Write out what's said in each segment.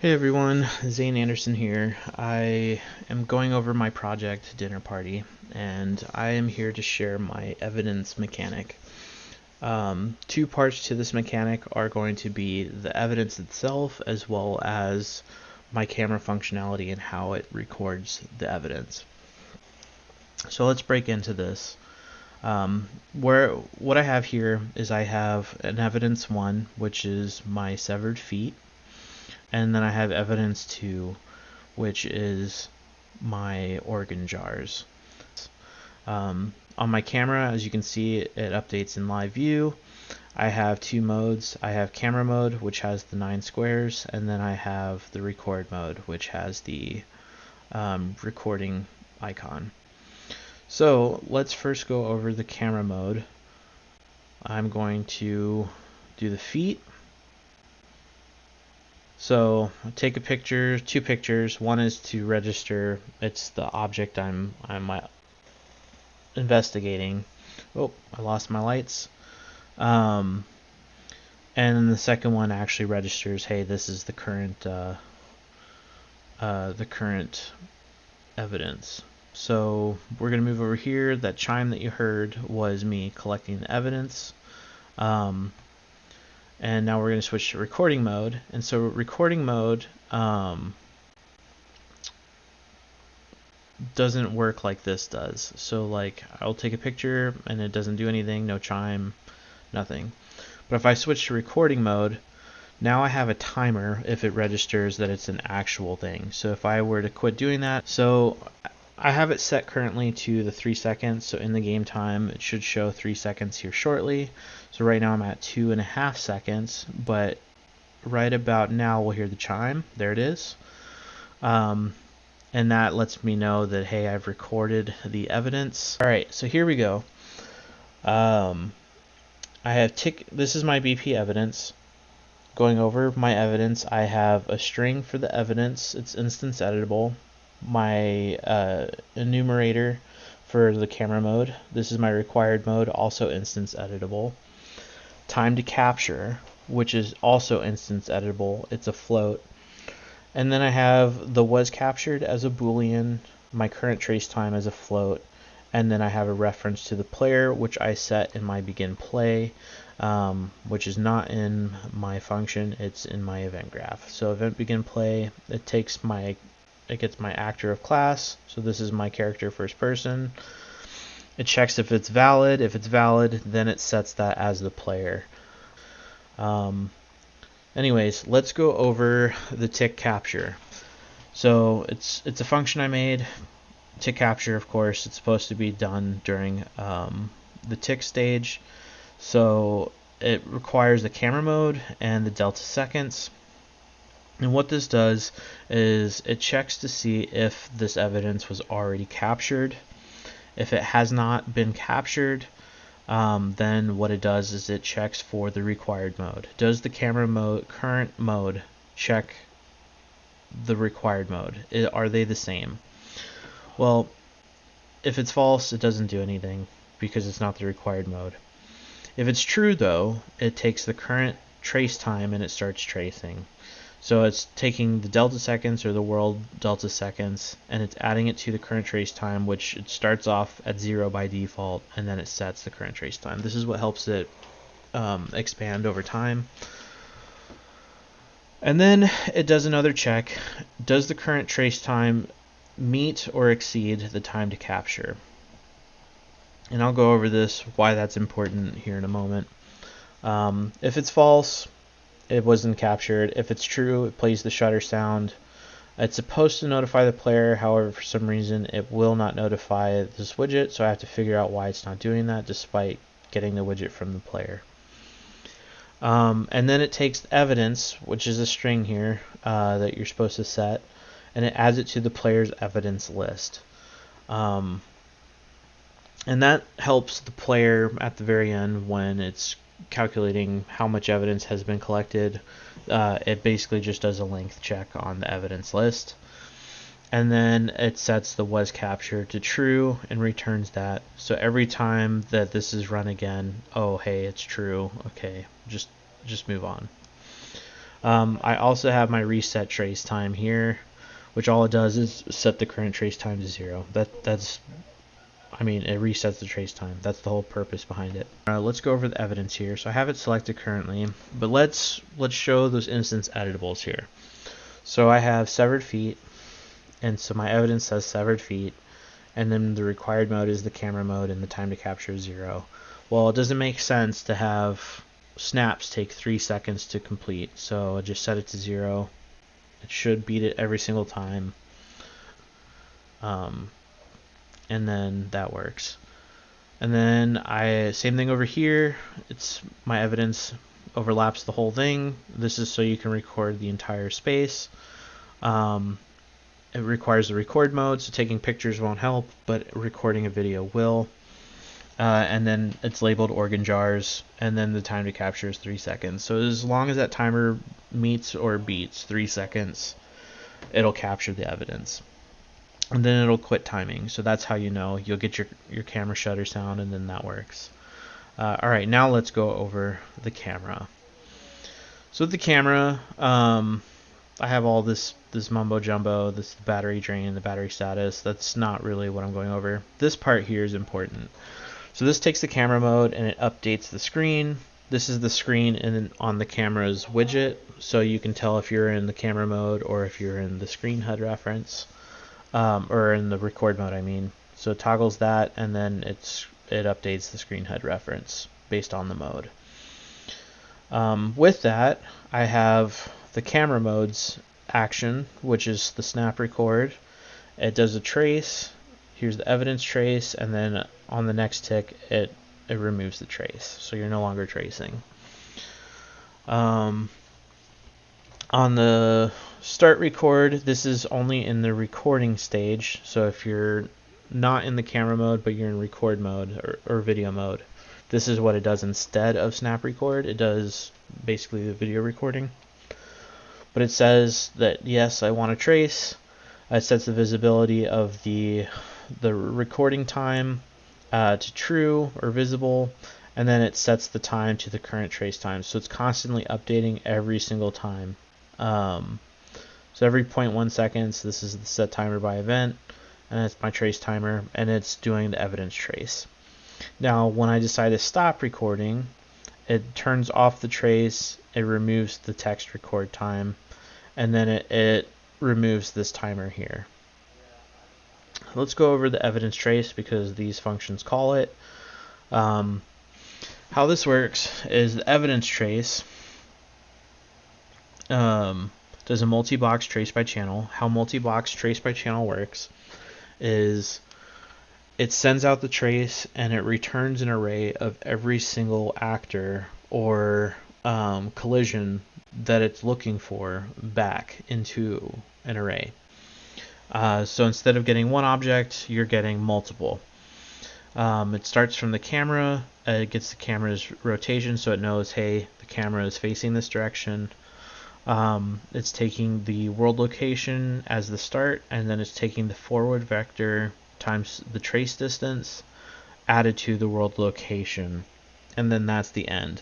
Hey everyone, Zane Anderson here. I am going over my project Dinner Party, and I am here to share my evidence mechanic. Two parts to this mechanic are going to be the evidence itself, as well as my camera functionality and how it records the evidence. So let's break into this. What I have here is I have an evidence 1, which is my severed feet, and then I have evidence 2, which is my organ jars. On my camera, as you can see, it updates in live view. I have two modes. I have camera mode, which has the 9 squares, and then I have the record mode, which has the recording icon. So let's first go over the camera mode. I'm going to do the feet. So take a picture, two pictures. One is to register it's the object I'm investigating. Oh, I lost my lights. And then the second one actually registers, hey, this is the current evidence. So we're gonna move over here. That chime that you heard was me collecting the evidence. And now we're gonna switch to recording mode. And so recording mode doesn't work like this does. So like I'll take a picture and it doesn't do anything, no chime, nothing. But if I switch to recording mode, now I have a timer if it registers that it's an actual thing. So if I were to quit doing that, so I have it set currently to the 3 seconds. So in the game time, it should show 3 seconds here shortly. So right now I'm at 2.5 seconds, but right about now we'll hear the chime. There it is. And that lets me know that, hey, I've recorded the evidence. All right, so here we go. I have this is my BP evidence. Going over my evidence, I have a string for the evidence. It's instance editable. My enumerator for the camera mode. This is my required mode, also instance editable. Time to capture, which is also instance editable. It's a float. And then I have the was captured as a boolean, my current trace time as a float, and then I have a reference to the player, which I set in my begin play, which is not in my function, it's in my event graph. So event begin play, it gets my actor of class, so this is my character first person. It checks if it's valid. If it's valid, then it sets that as the player. Anyways, let's go over the tick capture. So it's a function I made. Tick capture, of course, it's supposed to be done during the tick stage. So it requires the camera mode and the delta seconds. And what this does is it checks to see if this evidence was already captured. If it has not been captured, then what it does is it checks for the required mode. Does the camera mode, current mode, check the required mode? Are they the same? Well, if it's false, it doesn't do anything because it's not the required mode. If it's true, though, it takes the current trace time and it starts tracing. So it's taking the delta seconds or the world delta seconds and it's adding it to the current trace time, which it starts off at 0 by default, and then it sets the current trace time. This is what helps it expand over time. And then it does another check. Does the current trace time meet or exceed the time to capture? And I'll go over this, why that's important here in a moment. If it's false, it wasn't captured. If it's true, it plays the shutter sound. It's supposed to notify the player, however, for some reason, it will not notify this widget, so I have to figure out why it's not doing that, despite getting the widget from the player. And then it takes evidence, which is a string here that you're supposed to set, and it adds it to the player's evidence list. And that helps the player at the very end when it's calculating how much evidence has been collected. It basically just does a length check on the evidence list. And then it sets the was captured to true and returns that. So every time that this is run again, oh, hey, it's true. Okay, just move on. I also have my reset trace time here, which all it does is set the current trace time to 0. I mean, it resets the trace time. That's the whole purpose behind it. Let's go over the evidence here. So I have it selected currently, but let's show those instance editables here. So I have severed feet, and so my evidence says severed feet, and then the required mode is the camera mode, and the time to capture is 0. Well, it doesn't make sense to have snaps take 3 seconds to complete, so I just set it to 0. It should beat it every single time. And then that works. And then same thing over here. It's my evidence overlaps the whole thing. This is so you can record the entire space. It requires the record mode, so taking pictures won't help, but recording a video will. And then it's labeled organ jars, and then the time to capture is 3 seconds. So as long as that timer meets or beats 3 seconds, it'll capture the evidence. And then it'll quit timing. So that's how you know. You'll get your camera shutter sound, and then that works. Alright, now let's go over the camera. So with the camera, I have all this mumbo jumbo, this battery drain, the battery status. That's not really what I'm going over. This part here is important. So this takes the camera mode and it updates the screen. This is the screen on the camera's widget, so you can tell if you're in the camera mode or if you're in the screen HUD reference. Or in the record mode, I mean. So it toggles that, and then it updates the screen HUD reference based on the mode. With that, I have the camera mode's action, which is the snap record. It does a trace. Here's the evidence trace, and then on the next tick, it removes the trace, so you're no longer tracing. On the start record, this is only in the recording stage, so if you're not in the camera mode but you're in record mode or video mode, this is what it does instead of snap record. It does basically the video recording, but it says that yes, I want to trace. It sets the visibility of the recording time to true or visible, and then it sets the time to the current trace time, so it's constantly updating every single time. So every 0.1 seconds, this is the set timer by event, and it's my trace timer, and it's doing the evidence trace. Now, when I decide to stop recording, it turns off the trace, it removes the text record time, and then it removes this timer here. Let's go over the evidence trace because these functions call it. How this works is the evidence trace does a multi-box trace by channel. How multi-box trace by channel works is it sends out the trace and it returns an array of every single actor or collision that it's looking for back into an array. So instead of getting one object, you're getting multiple. It starts from the camera. It gets the camera's rotation, so it knows, hey, the camera is facing this direction. It's taking the world location as the start, and then it's taking the forward vector times the trace distance added to the world location, and then that's the end.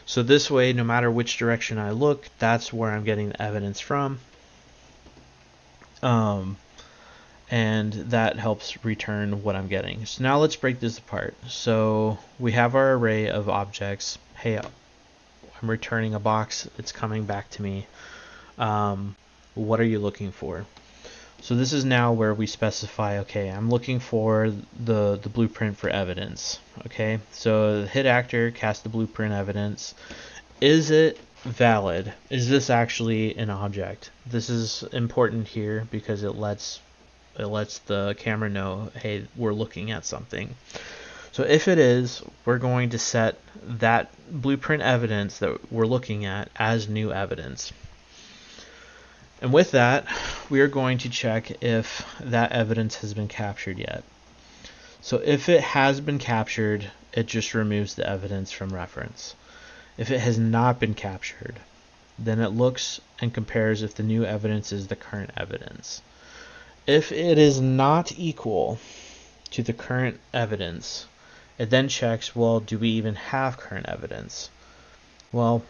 So this way, no matter which direction I look, that's where I'm getting the evidence from. And that helps return what I'm getting. So now let's break this apart. So we have our array of objects. Hey, I'm returning a box. It's coming back to me. What are you looking for? So this is now where we specify, okay, I'm looking for the blueprint for evidence. Okay, so the hit actor cast the blueprint evidence. Is it valid? Is this actually an object? This is important here because it lets the camera know, hey, we're looking at something. So if it is, we're going to set that blueprint evidence that we're looking at as new evidence. And with that, we are going to check if that evidence has been captured yet. So if it has been captured, it just removes the evidence from reference. If it has not been captured, then it looks and compares if the new evidence is the current evidence. If it is not equal to the current evidence, it then checks, well, do we even have current evidence? Well,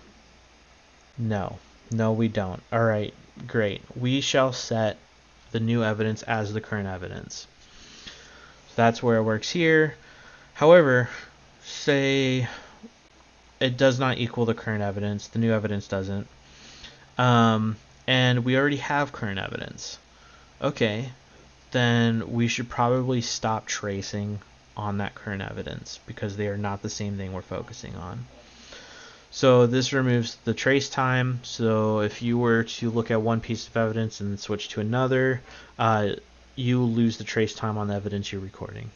no. No, we don't. All right, great. We shall set the new evidence as the current evidence. So that's where it works here. However, say it does not equal the current evidence. The new evidence doesn't. And we already have current evidence. Okay, then we should probably stop tracing on that current evidence because they are not the same thing we're focusing on. So this removes the trace time. So if you were to look at one piece of evidence and switch to another, you lose the trace time on the evidence you're recording.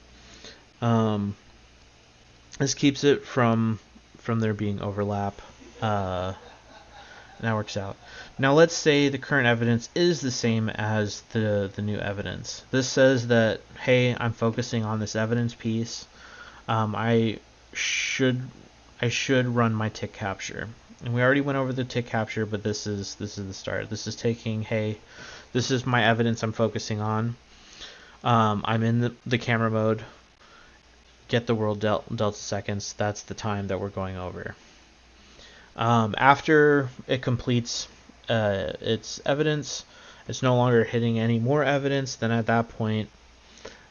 This keeps it from there being overlap. That works out. Now let's say the current evidence is the same as the new evidence. This says that, hey, I'm focusing on this evidence piece. I should run my tick capture. And we already went over the tick capture, but this is the start. This is taking, hey, this is my evidence I'm focusing on. I'm in the camera mode. Get the world delta seconds. That's the time that we're going over. After it completes its evidence, it's no longer hitting any more evidence. Then at that point,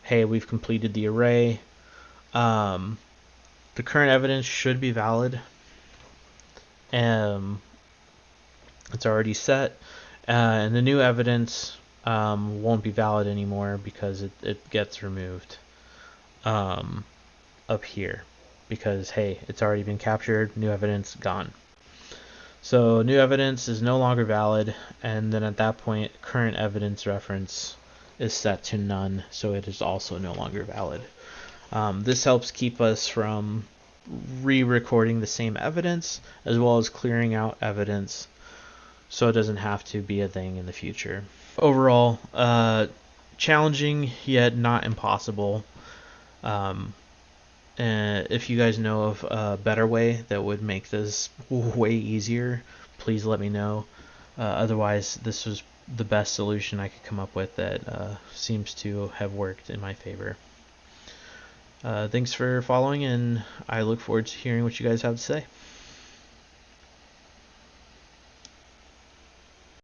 hey, we've completed the array. The current evidence should be valid. It's already set. And the new evidence won't be valid anymore because it gets removed up here. Because, hey, it's already been captured. New evidence gone. So new evidence is no longer valid, and then at that point, current evidence reference is set to none, so it is also no longer valid. This helps keep us from re-recording the same evidence, as well as clearing out evidence, so it doesn't have to be a thing in the future. Overall, challenging yet not impossible. If you guys know of a better way that would make this way easier, please let me know. Otherwise, this was the best solution I could come up with that seems to have worked in my favor. Thanks for following, and I look forward to hearing what you guys have to say.